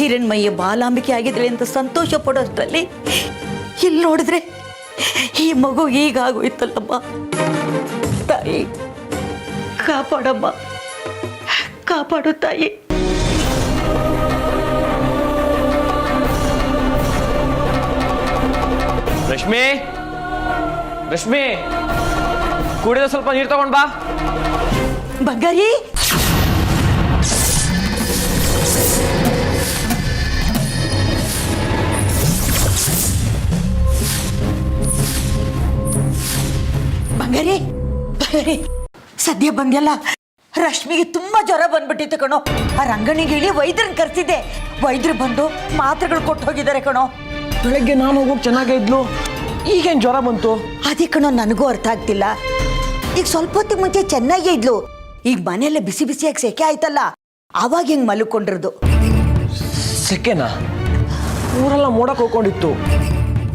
ಹಿರಣ್ಮಯ್ಯ ಬಾಲಾಂಬಿಕೆ ಆಗಿದ್ರೆ ಅಂತ ಸಂತೋಷ ಪಡೋಷ್ಟರಲ್ಲಿ ಇಲ್ಲಿ ನೋಡಿದ್ರೆ ಈ ಮಗು ಹೀಗಾಗೋಯ್ತಲ್ಲಮ್ಮ. ತಾಯಿ ಕಾಪಾಡಮ್ಮ, ಕಾಪಾಡು ತಾಯಿ. ರಶ್ಮಿ, ರಶ್ಮಿ, ಕುಡಿದ ಸ್ವಲ್ಪ ನೀರು ತಗೊಂಡ್ ಬಾ. ಬಂಗಾರಿ, ಬಂಗಾರಿ, ಬಂಗಾರಿ, ಸದ್ಯ ಬಂದ್ಯಲ್ಲ. ರಶ್ಮಿಗೆ ತುಂಬಾ ಜ್ವರ ಬಂದ್ಬಿಟ್ಟಿತ್ತು ಕಣೋ. ಆ ರಂಗಣಿಗೆ ಹೇಳಿ ವೈದ್ಯರನ್ನ ಕರ್ಸಿದ್ದೆ. ವೈದ್ಯರು ಬಂದು ಮಾತ್ರೆಗಳು ಕೊಟ್ಟು ಹೋಗಿದ್ದಾರೆ ಕಣೋ. ಬೆಳಗ್ಗೆ ನಾನು ಹೋಗೋಕೆ ಚೆನ್ನಾಗೇ ಇದ್ಲು, ಈಗೇನು ಜ್ವರ ಬಂತು? ಅದೇ ಕಣೋ, ನನಗೂ ಅರ್ಥ ಆಗ್ತಿಲ್ಲ. ಈಗ ಸ್ವಲ್ಪ ಹೊತ್ತಿಗೆ ಮುಂಚೆ ಚೆನ್ನಾಗೇ ಇದ್ಲು. ಈಗ ಮನೆಯಲ್ಲ ಬಿಸಿ ಬಿಸಿಯಾಗಿ ಸೆಕೆ ಆಯ್ತಲ್ಲ, ಆವಾಗ ಹಿಂಗೆ ಮಲ್ಕೊಂಡಿರೋದು. ಸೆಕೆನಾ? ಊರೆಲ್ಲ ಮೋಡಕ್ಕೆ ಹೋಗ್ಕೊಂಡಿತ್ತು,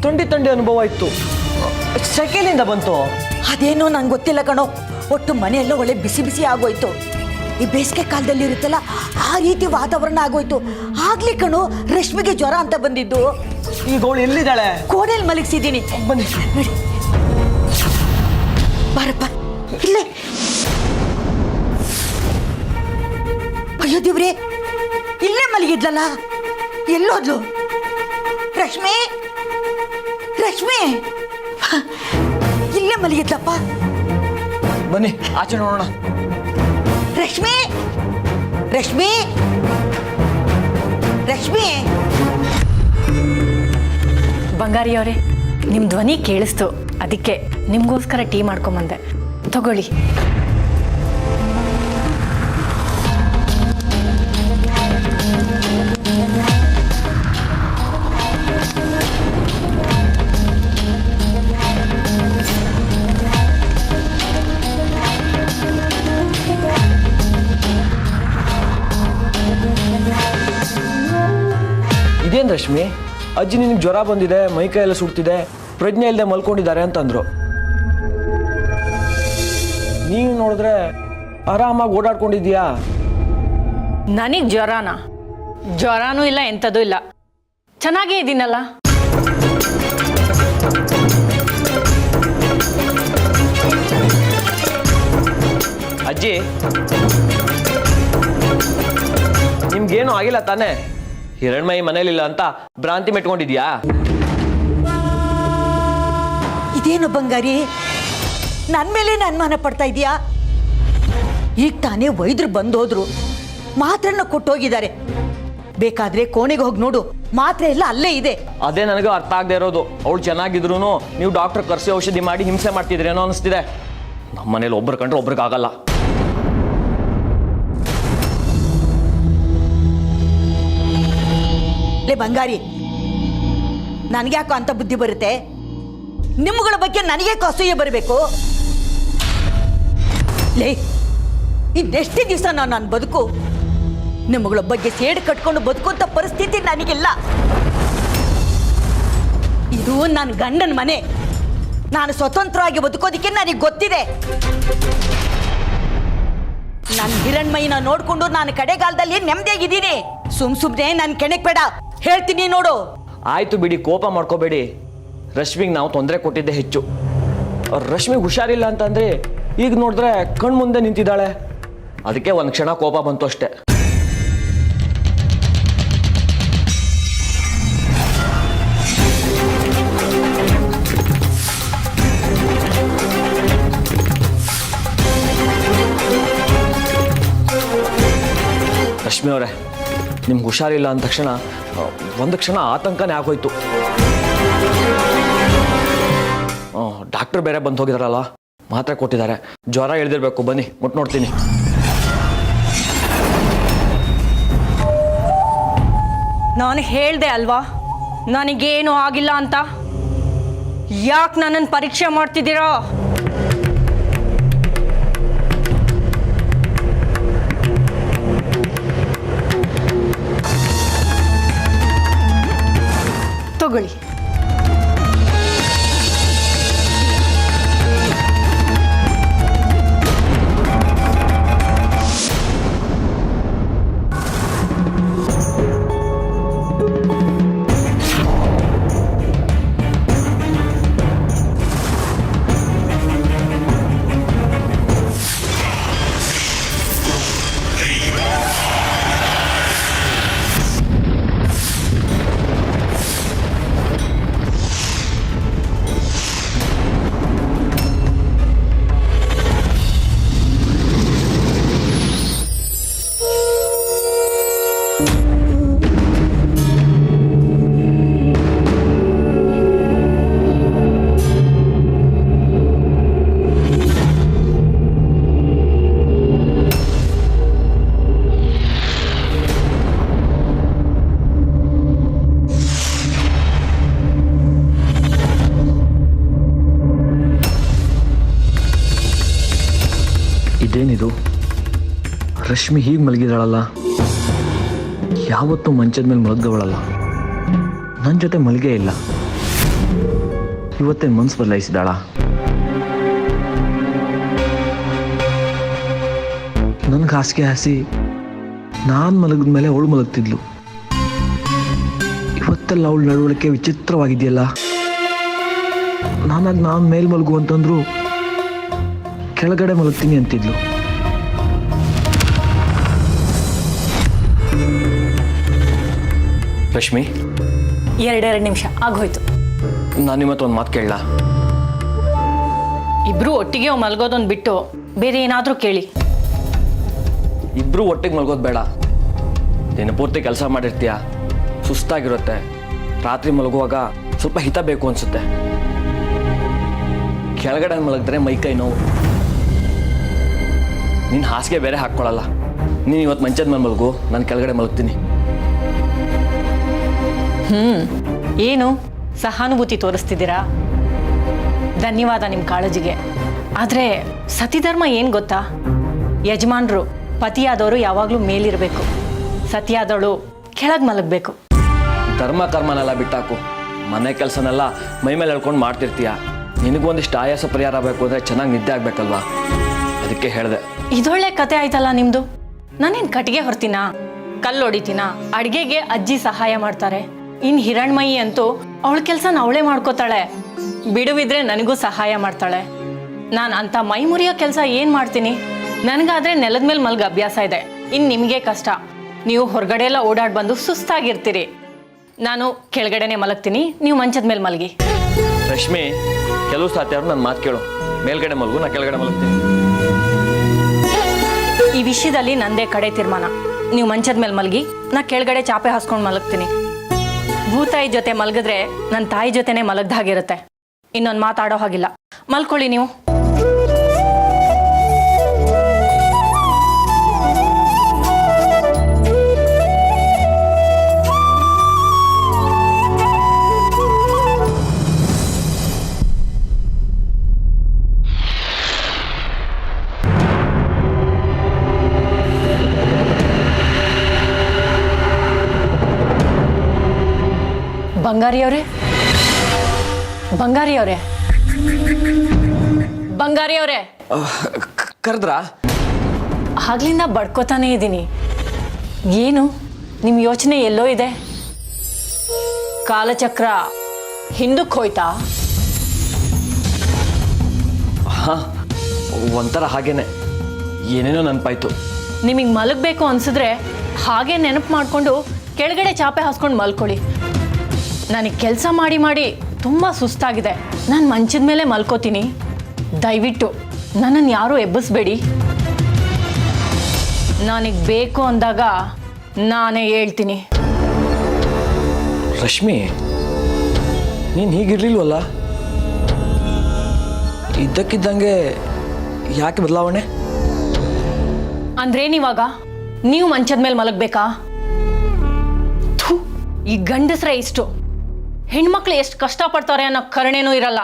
ಥಂಡಿ ಥಂಡಿ ಅನುಭವ ಇತ್ತು. ಸೆಕೆನಿಂದ ಬಂತು? ಅದೇನೋ ನಂಗೆ ಗೊತ್ತಿಲ್ಲ ಕಣೋ. ಒಟ್ಟು ಮನೆಯೆಲ್ಲ ಒಳ್ಳೆ ಬಿಸಿ ಬಿಸಿ ಆಗೋಯ್ತು. ಈ ಬೇಸಿಗೆ ಕಾಲದಲ್ಲಿ ಇರುತ್ತಲ್ಲ, ಆ ರೀತಿ ವಾತಾವರಣ ಆಗೋಯ್ತು. ಆಗ್ಲಿ ಕಣೋ ರಶ್ಮಿಗೆ ಜ್ವರ ಅಂತ ಬಂದಿದ್ದು. ಈಗ ಅವಳು ಎಲ್ಲಿದ್ದಾಳೆ? ಕೋಣೆಯಲ್ಲಿ ಮಲಗಿಸಿದ್ದೀನಿ. ಬನ್ನಿ ನೋಡಿ, ಬಾರಪ್ಪ ಇಲ್ಲೇ. ಅಯ್ಯೋ ದೇವ್ರೆ, ಇಲ್ಲೇ ಮಲಗಿದ್ಲಲ್ಲ, ಎಲ್ಲೋದ್ಲು? ರಶ್ಮಿ, ರಶ್ಮಿ, ಇಲ್ಲೇ ಮಲಗಿದ್ಲಪ್ಪ. ಬನ್ನಿ ಆಚೆ ನೋಡೋಣ. ರಶ್ಮಿ, ರಶ್ಮಿ, ರಶ್ಮಿ. ಬಂಗಾರಿ ಅವರೇ, ನಿಮ್ಮ ಧ್ವನಿ ಕೇಳಿಸ್ತು, ಅದಕ್ಕೆ ನಿಮಗೋಸ್ಕರ ಟೀ ಮಾಡ್ಕೊಂಬಂದೆ, ತಗೊಳ್ಳಿ. ಇದೇನು ರಶ್ಮಿ, ಅಜ್ಜಿ ನಿನಗೆ ಜ್ವರ ಬಂದಿದೆ, ಮೈಕೈ ಎಲ್ಲ ಸುಡ್ತಿದೆ, ಪ್ರಜ್ಞೆ ಇಲ್ಲದೆ ಮಲ್ಕೊಂಡಿದ್ದಾರೆ ಅಂತಂದ್ರು. ನೀನು ನೋಡಿದ್ರೆ ಆರಾಮಾಗಿ ಓಡಾಡ್ಕೊಂಡಿದ್ಯಾ. ನನಗೆ ಜ್ವರನೂ ಇಲ್ಲ, ಎಂಥದೂ ಇಲ್ಲ, ಚೆನ್ನಾಗೇ ಇದ್ದೀನಲ್ಲ. ಅಜ್ಜಿ, ನಿಮ್ಗೇನು ಆಗಿಲ್ಲ ತಾನೇ? ಹಿರಣ್ಮಯಿ ಮನೇಲಿಲ್ಲ ಅಂತ ಭ್ರಾಂತಿ ಮೆಟ್ಕೊಂಡಿದ್ಯಾ? ಇದೇನು ಬಂಗಾರಿ, ನನ್ನ ಮೇಲೆ ಅನುಮಾನ ಪಡ್ತಾ ಇದೀಯಾ? ಈಗ ತಾನೇ ವೈದ್ಯರು ಬಂದೋದ್ರು, ಮಾತ್ರೆನ ಕೊಟ್ಟೋಗಿದ್ದಾರೆ. ಬೇಕಾದ್ರೆ ಕೋಣೆಗೆ ಹೋಗಿ ನೋಡು, ಮಾತ್ರೆ ಎಲ್ಲ ಅಲ್ಲೇ ಇದೆ. ಅದೇ ನನಗೂ ಅರ್ಥ ಆಗದೆ ಇರೋದು. ಅವಳು ಚೆನ್ನಾಗಿದ್ರು ನೀವು ಡಾಕ್ಟರ್ ಕರ್ಸಿ ಔಷಧಿ ಮಾಡಿ ಹಿಂಸೆ ಮಾಡ್ತಿದ್ರೇನೋ ಅನಿಸ್ತಿದೆ. ನಮ್ಮ ಮನೇಲಿ ಒಬ್ರು ಕಂಡ್ರೆ ಒಬ್ರಿಗಾಗಲ್ಲ. ಲೇ ಬಂಗಾರಿ, ನನಗ್ಯಾಕೋ ಅಂತ ಬುದ್ಧಿ ಬರುತ್ತೆ? ನಿಮ್ಮಗಳ ಬಗ್ಗೆ ನನಗೆ ಅಸೂಯೆ ಬರಬೇಕು? ಲೇ, ಇನ್ನೆಷ್ಟೇ ದಿವಸ ನಾನು ಬದುಕು ನಿಮ್ಮಗಳ ಬಗ್ಗೆ ಸೇಡ್ ಕಟ್ಕೊಂಡು ಬದುಕುವಂತ ಪರಿಸ್ಥಿತಿ ನನಗಿಲ್ಲ. ಇದು ನನ್ನ ಗಂಡನ ಮನೆ, ನಾನು ಸ್ವತಂತ್ರವಾಗಿ ಬದುಕೋದಿಕ್ಕೆ ನನಗೆ ಗೊತ್ತಿದೆ. ನನ್ನ ಹಿರಣ್ಮಯ್ಯನ ನೋಡ್ಕೊಂಡು ನಾನು ಕಡೆಗಾಲದಲ್ಲಿ ನೆಮ್ಮದಿಯಾಗಿದ್ದೀನಿ. ಸುಮ್ನೆ ನನ್ನ ಕೆಣಕ್ ಬೇಡ, ಹೇಳ್ತೀನಿ ನೋಡು. ಆಯ್ತು ಬಿಡಿ, ಕೋಪ ಮಾಡ್ಕೋಬೇಡಿ. ರಶ್ಮಿಗೆ ನಾವು ತೊಂದರೆ ಕೊಟ್ಟಿದ್ದೆ ಹೆಚ್ಚು. ರಶ್ಮಿಗೆ ಹುಷಾರಿಲ್ಲ ಅಂತಂದ್ರೆ ಈಗ ನೋಡಿದ್ರೆ ಕಣ್ಮುಂದೆ ನಿಂತಿದ್ದಾಳೆ. ಅದಕ್ಕೆ ಒಂದು ಕ್ಷಣ ಕೋಪ ಬಂತು ಅಷ್ಟೆ. ರಶ್ಮಿ ಅವರೇ, ನಿಮ್ಗೆ ಹುಷಾರಿಲ್ಲ ಅಂದ ತಕ್ಷಣ ಒಂದು ಕ್ಷಣ ಆತಂಕನೇ ಆಗೋಯ್ತು. ಡಾಕ್ಟರ್ ಬೇರೆ ಬಂದು ಹೋಗಿದಾರಲ್ಲ, ಮಾತ್ರೆ ಕೊಟ್ಟಿದ್ದಾರೆ. ಜ್ವರ ಇಳಿದಿರ್ಬೇಕು, ಬನ್ನಿ ಮುಟ್ಟು ನೋಡ್ತೀನಿ. ನಾನು ಹೇಳ್ದೆ ಅಲ್ವಾ ನನಗೇನು ಆಗಿಲ್ಲ ಅಂತ? ಯಾಕೆ ನನ್ನನ್ನು ಪರೀಕ್ಷೆ ಮಾಡ್ತಿದ್ದೀರಾ? ತಗೊಳ್ಳಿ. ರಶ್ಮಿ ಹೀಗೆ ಮಲಗಿದಾಳಲ್ಲ, ಯಾವತ್ತೂ ಮಂಚದ ಮೇಲೆ ಮಲಗ್ದವಳಲ್ಲ, ನನ್ನ ಜೊತೆ ಮಲಗೇ ಇಲ್ಲ. ಇವತ್ತೇ ಮನ್ಸು ಬದಲಾಯಿಸಿದಾಳ? ನನಗೆ ಹಾಸಿಗೆ ಹಾಸಿ ನಾನು ಮಲಗಿದ ಮೇಲೆ ಅವಳು ಮಲಗ್ತಿದ್ಲು. ಇವತ್ತೆಲ್ಲ ಅವಳು ನಡವಳಿಕೆ ವಿಚಿತ್ರವಾಗಿದೆಯಲ್ಲ. ನಾನು ಮೇಲ್ ಮಲಗು ಅಂತಂದ್ರು ಕೆಳಗಡೆ ಮಲಗ್ತೀನಿ ಅಂತಿದ್ಲು. ರಶ್ಮಿ, 2 ನಿಮಿಷ ಆಗೋಯ್ತು. ನಾನು ಇವತ್ತೊಂದು ಮಾತು ಕೇಳಲ್ಲ. ಇಬ್ರು ಒಟ್ಟಿಗೆ ಮಲ್ಗೋದೊಂದು ಬಿಟ್ಟು ಬೇರೆ ಏನಾದರೂ ಕೇಳಿ. ಇಬ್ರು ಒಟ್ಟಿಗೆ ಮಲ್ಗೋದು ಬೇಡ. ದಿನ ಪೂರ್ತಿ ಕೆಲಸ ಮಾಡಿರ್ತೀಯ, ಸುಸ್ತಾಗಿರುತ್ತೆ. ರಾತ್ರಿ ಮಲಗುವಾಗ ಸ್ವಲ್ಪ ಹಿತ ಬೇಕು ಅನ್ಸುತ್ತೆ. ಕೆಳಗಡೆ ಮಲಗಿದ್ರೆ ಮೈಕೈ ನೋವು. ನಿನ್ನ ಹಾಸಿಗೆ ಬೇರೆ ಹಾಕ್ಕೊಳ್ಳಲ್ಲ. ನೀನು ಇವತ್ತು ಮಂಚದ ಮೇಲೆ ಮಲಗು, ನಾನು ಕೆಳಗಡೆ ಮಲಗ್ತೀನಿ. ಏನು ಸಹಾನುಭೂತಿ ತೋರಿಸ್ತಿದ್ದೀರಾ? ಧನ್ಯವಾದ ನಿಮ್ಮ ಕಾಳಜಿಗೆ. ಆದರೆ ಸತಿಧರ್ಮ ಏನು ಗೊತ್ತಾ? ಯಜಮಾನರು ಪತಿಯಾದವರು ಯಾವಾಗಲೂ ಮೇಲಿರಬೇಕು, ಸತಿಯಾದವಳು ಕೆಳಗೆ ಮಲಗಬೇಕು. ಧರ್ಮ ಕರ್ಮನೆಲ್ಲ ಬಿಟ್ಟಾಕು. ಮನೆ ಕೆಲಸನೆಲ್ಲ ಮೈ ಮೇಲೆ ಹೇಳ್ಕೊಂಡು ಮಾಡ್ತಿರ್ತೀಯ. ನಿನಗೂ ಒಂದಿಷ್ಟು ಆಯಾಸ ಪರಿಹಾರ ಬೇಕು ಅಂದರೆ ಚೆನ್ನಾಗಿ ನಿದ್ದೆ ಆಗಬೇಕಲ್ವಾ? ಅದಕ್ಕೆ ಹೇಳಿದೆ. ಇದೊಳ್ಳೆ ಕತೆ ಆಯ್ತಲ್ಲ ನಿಮ್ಮದು. ನಾನೇನು ಕಟ್ಟಿಗೆ ಹೊರ್ತೀನಾ, ಕಲ್ಲು ಹೊಡಿತೀನಾ? ಅಡುಗೆಗೆ ಅಜ್ಜಿ ಸಹಾಯ ಮಾಡ್ತಾರೆ. ಇನ್ನು ಹಿರಣ್ಮಯಿ ಅಂತೂ ಅವಳ ಕೆಲಸನ ಅವಳೇ ಮಾಡ್ಕೋತಾಳೆ. ಬಿಡುವಿದ್ರೆ ನನಗೂ ಸಹಾಯ ಮಾಡ್ತಾಳೆ. ನಾನು ಅಂಥ ಮೈ ಮುರಿಯೋ ಕೆಲಸ ಏನು ಮಾಡ್ತೀನಿ? ನನಗಾದರೆ ನೆಲದ ಮೇಲೆ ಮಲ್ಗ ಅಭ್ಯಾಸ ಇದೆ. ಇನ್ನು ನಿಮಗೆ ಕಷ್ಟ. ನೀವು ಹೊರಗಡೆ ಎಲ್ಲ ಓಡಾಡಿ ಬಂದು ಸುಸ್ತಾಗಿರ್ತೀರಿ. ನಾನು ಕೆಳಗಡೆನೆ ಮಲಗ್ತೀನಿ, ನೀವು ಮಂಚದ ಮೇಲೆ ಮಲಗಿ. ರಶ್ಮಿ, ಕೆಲವು ಸಾತಿ ಅವ್ರು ನನ್ನ ಮಾತು ಕೇಳು. ಮೇಲ್ಗಡೆ ಮಲಗು, ನಾ ಕೆಳಗಡೆ ಮಲಗ್ತೀನಿ. ಈ ವಿಷಯದಲ್ಲಿ ನಂದೇ ಕಡೆ ತೀರ್ಮಾನ. ನೀವು ಮಂಚದ ಮೇಲೆ ಮಲಗಿ, ನಾ ಕೆಳಗಡೆ ಚಾಪೆ ಹಾಸ್ಕೊಂಡು ಮಲಗ್ತೀನಿ. ಭೂತಾಯಿ ಜೊತೆ ಮಲಗಿದ್ರೆ ನನ್ನ ತಾಯಿ ಜೊತೆನೆ ಮಲಗ್ದ ಹಾಗಿರುತ್ತೆ. ಇನ್ನೊಂದು ಮಾತಾಡೋ ಹಾಗಿಲ್ಲ. ಮಲ್ಕೊಳ್ಳಿ ನೀವು. ಬಂಗಾರಿಯವರೇ, ಬಂಗಾರಿಯವರೇ, ಬಂಗಾರಿಯವರೇ, ಕರೆದ್ರಾ? ಆಗ್ಲಿಂದ ಬಡ್ಕೋತಾನೇ ಇದ್ದೀನಿ. ಏನು ನಿಮ್ಮ ಯೋಚನೆ ಎಲ್ಲೋ ಇದೆ? ಕಾಲಚಕ್ರ ಹಿಂದಕ್ಕೆ ಹೋಯ್ತಾ? ಹಾಂ, ಒಂಥರ ಹಾಗೇನೆ. ಏನೇನೋ ನೆನಪಾಯ್ತು. ನಿಮಗೆ ಮಲಗಬೇಕು ಅನ್ಸಿದ್ರೆ ಹಾಗೆ ನೆನಪು ಮಾಡಿಕೊಂಡು ಕೆಳಗಡೆ ಚಾಪೆ ಹಾಸ್ಕೊಂಡು ಮಲ್ಕೊಳ್ಳಿ. ನನಗೆ ಕೆಲಸ ಮಾಡಿ ಮಾಡಿ ತುಂಬ ಸುಸ್ತಾಗಿದೆ. ನಾನು ಮಂಚದ ಮೇಲೆ ಮಲ್ಕೋತೀನಿ. ದಯವಿಟ್ಟು ನನ್ನನ್ನು ಯಾರೂ ಎಬ್ಬಿಸ್ಬೇಡಿ. ನನಗೆ ಬೇಕು ಅಂದಾಗ ನಾನೇ ಹೇಳ್ತೀನಿ. ರಶ್ಮಿ, ನೀನು ಹೀಗಿರ್ಲಿಲ್ವಲ್ಲ? ಇದ್ದಕ್ಕಿದ್ದಂಗೆ ಯಾಕೆ ಬದಲಾವಣೆ? ಅಂದ್ರೇನಿವಾಗ ನೀವು ಮಂಚದ ಮೇಲೆ ಮಲಗಬೇಕಾ? ಥು, ಈ ಗಂಡಸ್ರೆ ಇಷ್ಟು. ಹೆಣ್ಮಕ್ಳು ಎಷ್ಟು ಕಷ್ಟಪಡ್ತಾರೆ ಅನ್ನೋ ಕರುಣೆನೂ ಇರಲ್ಲ.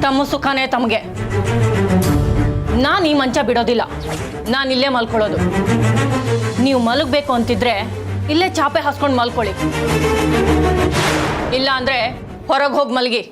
ತಮ್ಮ ಸುಖನೇ ತಮಗೆ. ನಾನು ಈ ಮಂಚ ಬಿಡೋದಿಲ್ಲ. ನಾನು ಇಲ್ಲೇ ಮಲ್ಕೊಳ್ಳೋದು. ನೀವು ಮಲಗಬೇಕು ಅಂತಿದ್ರೆ ಇಲ್ಲೇ ಚಾಪೆ ಹಾಸ್ಕೊಂಡು ಮಲ್ಕೊಳ್ಳಿ. ಇಲ್ಲ ಅಂದರೆ ಹೊರಗೆ ಹೋಗಿ ಮಲಗಿ.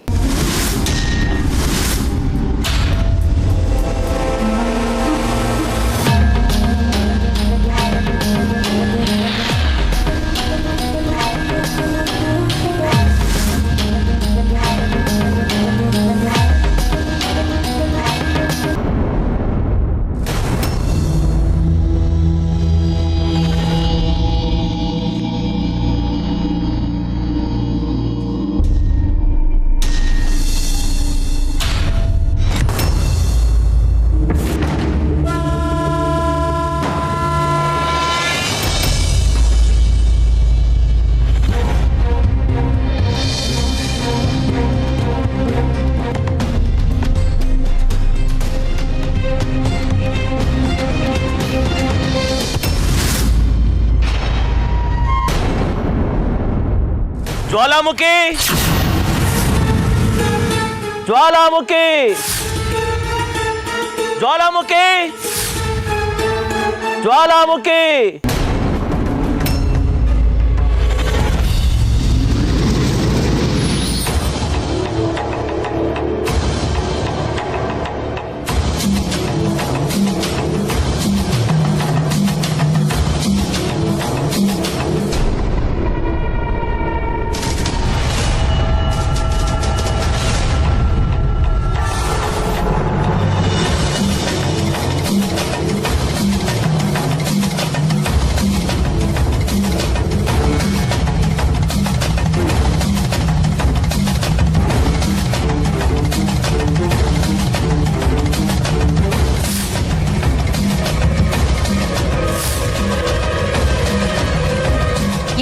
ಜ್ವಾಲಾಮುಖಿ, ಜ್ವಾಲಾಮುಖಿ, ಜ್ವಾಲಾಮುಖಿ. ಜ್ವಾಲಾಮುಖಿ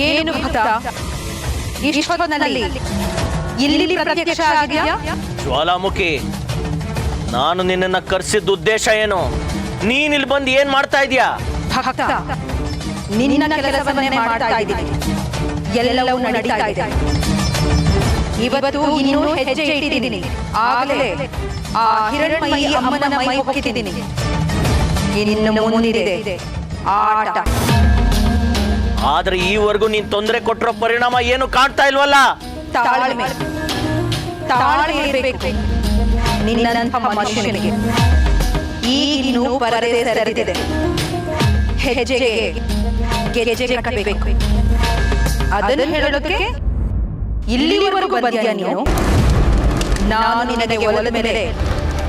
ಏನು ಭಕ್ತ ಇಷ್ಟೊತ್ತಿನಲ್ಲಿ ಇಲ್ಲಿ ಪ್ರತ್ಯಕ್ಷ ಆಗಿದೆಯಾ? ಜ್ವಾಲಾಮುಖಿ, ನಾನು ನಿನ್ನನ್ನು ಕರೆಸಿದ ಉದ್ದೇಶ ಏನು? ನೀನ್ ಇಲ್ಲಿ ಬಂದು ಏನ್ ಮಾಡ್ತಾ ಇದೀಯಾ? ಭಕ್ತ, ನಿನ್ನ ಕೆಲಸವನ್ನೇ ಮಾಡ್ತಾ ಇದ್ದೀನಿ. ಎಲ್ಲವೂ ನಡೀತಾ ಇದೆ. ಇವತ್ತು ಇನ್ನೂ ಹೆಜ್ಜೆ ಇಟ್ಟಿದ್ದೀನಿ. ಆಗಲೇ ಆ ಹಿರಣ್ಮಯಿ ಅಮ್ಮನ ಮೈ ಹೊಕ್ಕಿದ್ದೀನಿ. ಇನ್ನು ಮುಂದಿದೆ ಆಟ. ಆದ್ರೆ ಈವರೆಗೂ ನೀನ್ ತೊಂದರೆ ಕೊಟ್ಟಿರೋ ಪರಿಣಾಮ ಏನು ಕಾಣ್ತಾ ಇಲ್ವಲ್ಲ? ತಾಳ್ಮೆ ಇರಬೇಕು ನಿನ್ನಂಥ ಮನುಷ್ಯನಿಗೆ. ಈಗಿನ್ನೂ ಪರದೆ ಸರಿದಿದೆ. ಹೆಜ್ಜೆಗೆ ಗೆಜ್ಜೆ ಕಟ್ಟಬೇಕು. ಅದನ್ನು ಹೇಳೋದಕ್ಕೆ ಇಲ್ಲಿವರೆಗೂ ಬಂದ್ಯಾ ನೀನು? ನಾನು ನಿನಗೆ ಒಲದ ಮೇಲೆ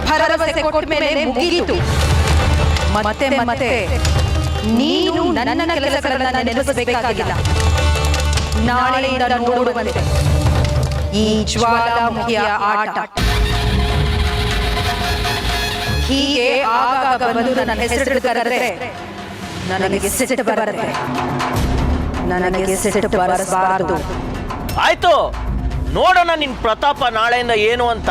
ಭರವಸೆ ಕೊಟ್ಟ ಮೇಲೆ ಮುಗಿಯಿತು. ಮತ್ತೆ ಮತ್ತೆ ನೀನು ನನ್ನ ಕೆಲಸಗಳನ್ನು ನೆನಪಿಸಬೇಕಾಗಿಲ್ಲ. ನಾಳೆಯಿಂದ ನೋಡುವಂತೆ ಈ ಜ್ವಾಲಾಮುಖಿಯ ಆಟ. ಹೀಗೆ ಆಗಾಗ ಬಂದು ನನ್ನ ಹೆಸರು ಕರೆದರೆ ನನಗೆ ಸಿಟ್ಟು ಬರುತ್ತೆ. ನನಗೆ ಸಿಟ್ಟು ಬರಬಾರದು. ಆಯ್ತು, ನೋಡೋಣ ನಿನ್ ಪ್ರತಾಪ ನಾಳೆಯಿಂದ ಏನು ಅಂತ.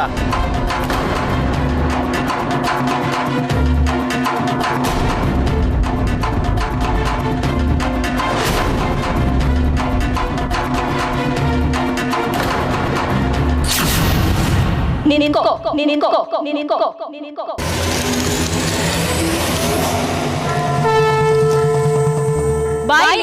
ಬಾಯಿ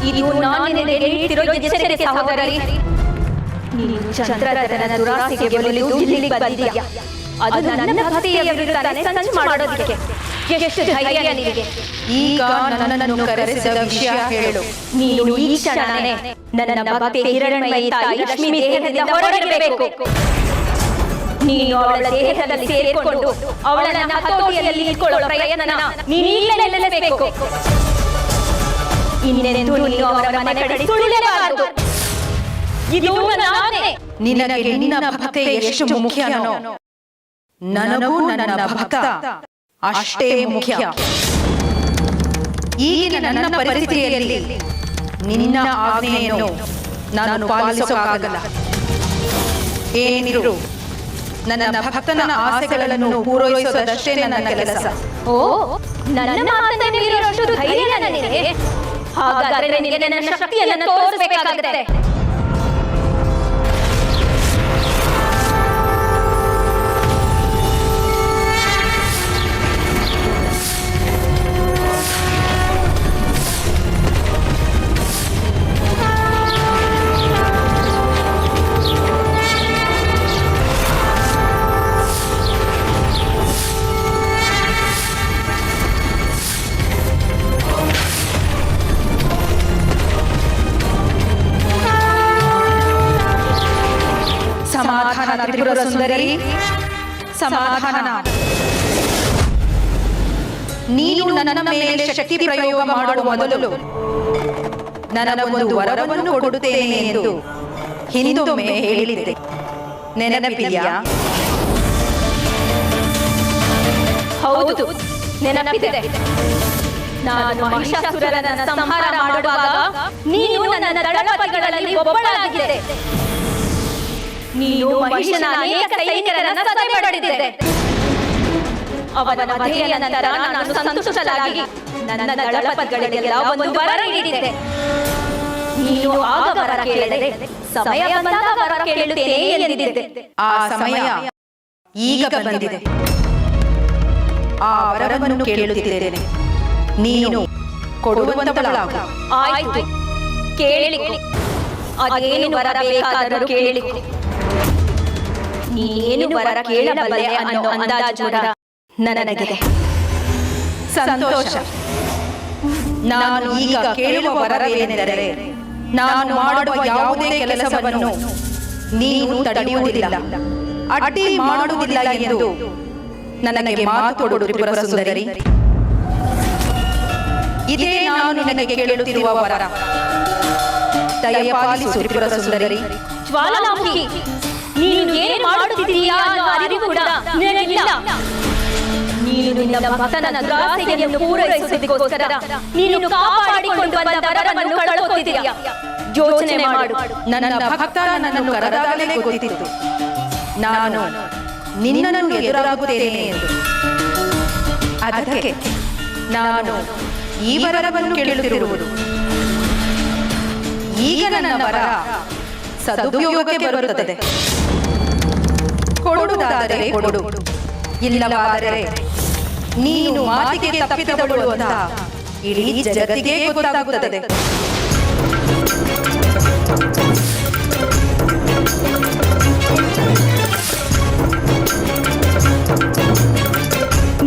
ಇದು ನಾನು ನಿನಗೆ ನೀಡಿರೋ ಎಚ್ಚರಿಕೆ ಸಹೋದರಿ. ನೀನು ಚಂದ್ರಧರನ ದುರಾಸೆಗೆ ಒಲಿದು ಇಲ್ಲಿಗೆ ಬಂದಿದ್ಯಾ. ಅದು ನನ್ನ ಭಕ್ತಿಯ ವಿರುದ್ಧನೇ ಸಂಚು ಮಾಡೋದಕ್ಕೆ. ಎಷ್ಟು ಧೈರ್ಯ ನಿನಗೆ? ಈಗ ನನ್ನನ್ನು ಕರೆಸಿದ ವಿಷಯ ಹೇಳು. ನೀನು ಈ ಕ್ಷಣನೇ ನನ್ನ ಭಕ್ತಿ ಹಿರಣ್ಮಯಿ ತಾಯಿ ಲಕ್ಷ್ಮಿ ದೇಹದಿಂದ ಹೊರಡಬೇಕು. ನೀನು ಅವಳ ದೇಹದಲ್ಲಿ ಸೇರಿಕೊಂಡು ಅವಳನ್ನ ಹತೋಟಿಯಲ್ಲಿ ಇಟ್ಕೊಳ್ಳೋ ಪ್ರಯತ್ನ ನೀನೀಗಲೇ ನಿಲ್ಲಿಸಬೇಕು. ಇನ್ನೆಂದೂ ನೀನು ಅವರ ಮನೆ ಕಡೆ ಸುಳಿಯಬಾರದು. ಇದು ನನ್ನ ಆಜ್ಞೆ. ನಿನಗೆ ನಿನ್ನ ಭಕ್ತಿ ಎಷ್ಟು ಮುಖ್ಯನೋ ನನಗೂ ನನ್ನ ಭಕ್ತ ಅಷ್ಟೇ ಮುಖ್ಯ. ಈಗಿನ ನನ್ನ ಪರಿಸ್ಥಿತಿಯಲ್ಲಿ ನಿನ್ನ ಆಜ್ಞೆಯನ್ನು ನಾನು ಪಾಲಿಸೋಕ್ಕಾಗಲ್ಲ. ಏನಿರು, ನನ್ನ ಭಕ್ತನ ಆಸೆಗಳನ್ನು ಪೂರೈಸೋದಷ್ಟೇ ನನ್ನ ಕೆಲಸ. ಓ, ನನ್ನ ಮಾತನ್ನು ಮೀರುವಷ್ಟು ಧೈರ್ಯ ನನಗೆ? ಹಾಗಾದರೆ ನಿನಗೆ ನನ್ನ ಶಕ್ತಿಯನ್ನು ತೋರಿಸಬೇಕಾಗುತ್ತೆ. ಸಮಾಧಾನ ತ್ರಿಪುರ ಸುಂದರಿ, ಸಮಾಧಾನ. ನೀನು ನನ್ನ ಮೇಲೆ ಶಕ್ತಿ ಪ್ರಯೋಗ ಮಾಡುವ ಮೊದಲು ನನಗೊಂದು ವರವನ್ನು ಕೊಡುತ್ತೇನೆ ಎಂದು ಹಿಂದೊಮ್ಮೆ ಹೇಳಿದ್ದೆ. ನೆನಪಿದೆಯಾ? ಹೌದು, ನೆನಪಿದೆ. ನಾನು ಮಹಿಷಾಸುರನನ್ನು ಸಂಹಾರ ಮಾಡುವಾಗ ನೀನು ನನ್ನ ದಳಪತಿಗಳಲ್ಲಿ ಒಬ್ಬಳಾಗಿದ್ದೆ. ನೀನು ಮಹಿಷನ ಅನೇಕ ಸೈನಿಕರನ್ನು ಸದೆ ಬಡಿದಿದ್ದೆ. ಅವನ ವಧೆಯ ನಂತರ ನಾನು ಸಂತುಷ್ಟಳಾಗಿ ನನ್ನ ದಳಪತಿಗಳಿಗೆಲ್ಲ ಒಂದು ವರ ನೀಡಿದ್ದೆ. ನೀನು ಆಗ ವರ ಕೇಳದೆ ಸಮಯ ಬಂದಾಗ ವರ ಕೇಳುತ್ತೇನೆ ಎಂದಿದ್ದೆ. ಆ ಸಮಯ ಈಗ ಬಂದಿದೆ. ಆ ವರವನ್ನು ಕೇಳುತ್ತಿದ್ದೇನೆ. ನೀನು ಕೊಡುವಂತವಳಾಗು. ಆಯ್ತು, ಕೇಳಿಕೊ. ಅದೇನು ವರ ಬೇಕಾದರೂ ಕೇಳಿಕೊ. ನೀನೇನು ವರ ಕೇಳಬಲ್ಲೆ ಅನ್ನೋ ಅಂದಾಜು ಕೂಡ ನನಗಿದೆ. ಸಂತೋಷ. ನಾನು ಈಗ ಕೇಳುವ ವರವೇನೆಂದರೆ, ನಾನು ಮಾಡುವ ಯಾವುದೇ ಕೆಲಸವನ್ನು ನೀನು ತಡೆಯುವುದಿಲ್ಲ, ಅಡ್ಡಿ ಮಾಡುವುದಿಲ್ಲ ಎಂದು ನನಗೆ ಮಾತು ಕೊಡು ತ್ರಿಪುರ ಸುಂದರಿ. ಇದೇ ನಾನು ನಿನಗೆ ಕೇಳುತ್ತಿರುವ ವರ. ದಯಪಾಲಿಸು ತ್ರಿಪುರ ಸುಂದರಿ. ಜ್ವಾಲಾಮುಖಿ, ನೀನು ಏನು ಮಾಡುತ್ತಿದ್ದೀಯಾ ಅನ್ನೋ ಅರಿವು ಕೂಡ ನಿನಗಿಲ್ಲ. ನೀನು ನಿನ್ನ ಭಕ್ತನ ದುರಾಸೆಯನ್ನು ಪೂರೈಸುವುದಕ್ಕೋಸ್ಕರ ನೀನು ಕಾಪಾಡಿಕೊಂಡು ಬಂದ ವರವನ್ನು ಕಳೆದುಕೊಳ್ಳುತ್ತಿದ್ದೀಯಾ. ಯೋಚನೆ ಮಾಡು. ನನ್ನ ಭಕ್ತ ನನ್ನನ್ನು ಕರೆದಾಗಲೇ ಗೊತ್ತಿತ್ತು ನಾನು ನಿನ್ನನ್ನು ಎದುರಾಗುತ್ತೇನೆ ಎಂದು. ಅದಕ್ಕೆ ನಾನು ಈ ವರವನ್ನು ಕೇಳುತ್ತಿರುವುದು. ಈಗ ನನ್ನ ವರ ಸದುಪಯೋಗಕ್ಕೆ ಬರುತ್ತದೆ. ಕೊಡುವುದಾದರೆ ಕೊಡು, ಇಲ್ಲವಾದರೆ ನೀನು ಮಾತಿಗೆ ತಪ್ಪಿದವಳು ಅಂತ ಇಡೀ ಜಗತ್ತಿಗೆ ಗೊತ್ತಾಗುತ್ತದೆ.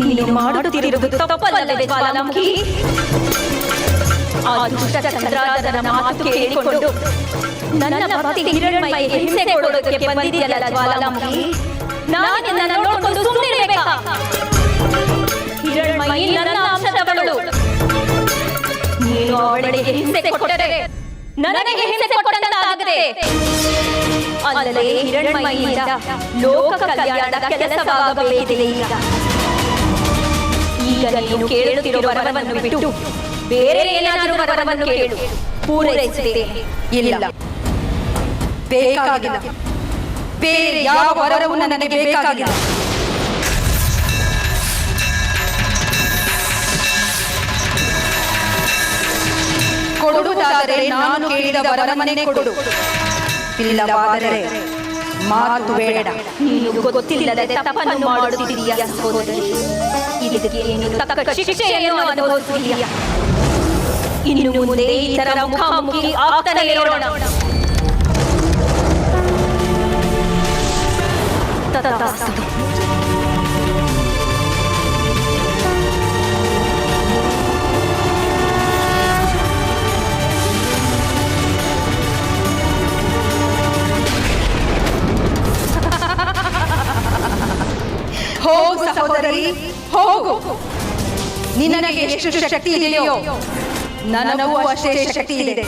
ನೀನು ಮಾಡುತ್ತಿರುವುದು ತಪ್ಪಲ್ಲವೇ ಜ್ವಾಲಾಮುಖಿ? ಆ ದುಷ್ಟ ಚಂದ್ರಾರ್ಧನ ಮಾತು ಕೇಳಿಕೊಂಡು ನನ್ನ ಭಕ್ತಿ ಹಿರಣ್ಮಯಿಗೆ ಹಿಂಸೆ ಕೊಡೋದಕ್ಕೆ ಬಂದಿದೆಯಲ್ಲ ಜ್ವಾಲಾಮುಖಿ, ನಾನು ನಿನ್ನನ್ನು ನೋಡಿಕೊಂಡು ಸುಮ್ಮನಿರಬೇಕಾ? ಹಿರಣ್ಮಯಿ ನನ್ನ ಅಂಶದವಳು. ನೀನು ಅವಳಿಗೆ ಹಿಂಸೆ ಕೊಟ್ಟರೆ ನನಗೆ ಹಿಂಸೆ ಕೊಟ್ಟಂತಾಗದೆ. ಅಲ್ಲದೆ ಹಿರಣ್ಮಯಿಯಿಂದ ಲೋಕ ಕಲ್ಯಾಣದ ಕೆಲಸವಾಗಬೇಕಿದೆ. ಈಗ ನೀನು ಕೇಳುತ್ತಿರುವ ವರವನ್ನು ಬಿಟ್ಟು ಬೇರೆ ಏನಾದರೂ ವರವನ್ನು ಕೇಳು, ಪೂರೈಸುತ್ತೇನೆ. ಇಲ್ಲ, ಬೇಕಾಗಿಲ್ಲ. ಬೇರೆ ಯಾವ ವರವೂ ನನಗೆ ಬೇಕಾಗಿಲ್ಲ. ಕೊಡುವುದಾದರೆ ನಾನು ಕೇಳಿದ ವರವನ್ನೇ ಕೊಡು, ಇಲ್ಲವಾದರೆ ಮಾತು ಬೇಡ. ನೀನು ಗೊತ್ತಿಲ್ಲದೆ ತಪ್ಪನ್ನು ಮಾಡುತ್ತಿದ್ದೀಯ ಸಹೋದರಿ. ಇದಕ್ಕೆ ನೀನು ತಕ್ಕ ಶಿಕ್ಷೆಯನ್ನು ಅನುಭವಿಸುತ್ತೀಯ. ಇನ್ನು ಮುಂದೆ ಈ ತರ ಮುಖಾಮುಖಿ ಆಗ್ತಾನೆ ಇರೋಣ. ತಥಾಸ್ತು. ಹೋಗು ಸಹೋದರಿ, ಹೋಗು. ನಿನಗೆ ಎಷ್ಟು ಶಕ್ತಿ ಇದೆಯೋ ನನಗೂ ಅಷ್ಟೇ ಶಕ್ತಿ ಇದೆ.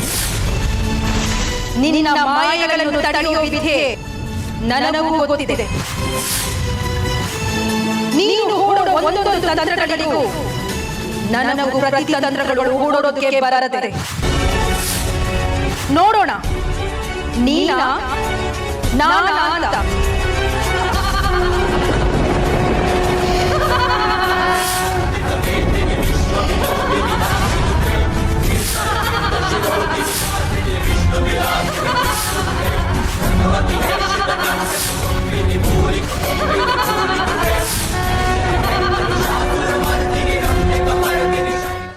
ನಿನ್ನ ಮಾಯೆಗಳನ್ನು ತಡೆಯುವ ವಿಧಿ ನನಗೂ ಗೊತ್ತಿದೆ. ನೀನು ಹೂಡುವ ಒಂದೊಂದು ತಂತ್ರಗಳಿಗೂ ನನಗೂ ಪ್ರತಿ ತಂತ್ರಗಳು ಹೂಡೋದಕ್ಕೆ ಬರದೆ. ನೋಡೋಣ ನೀನಾ ನಾನಾ ಅಂತ.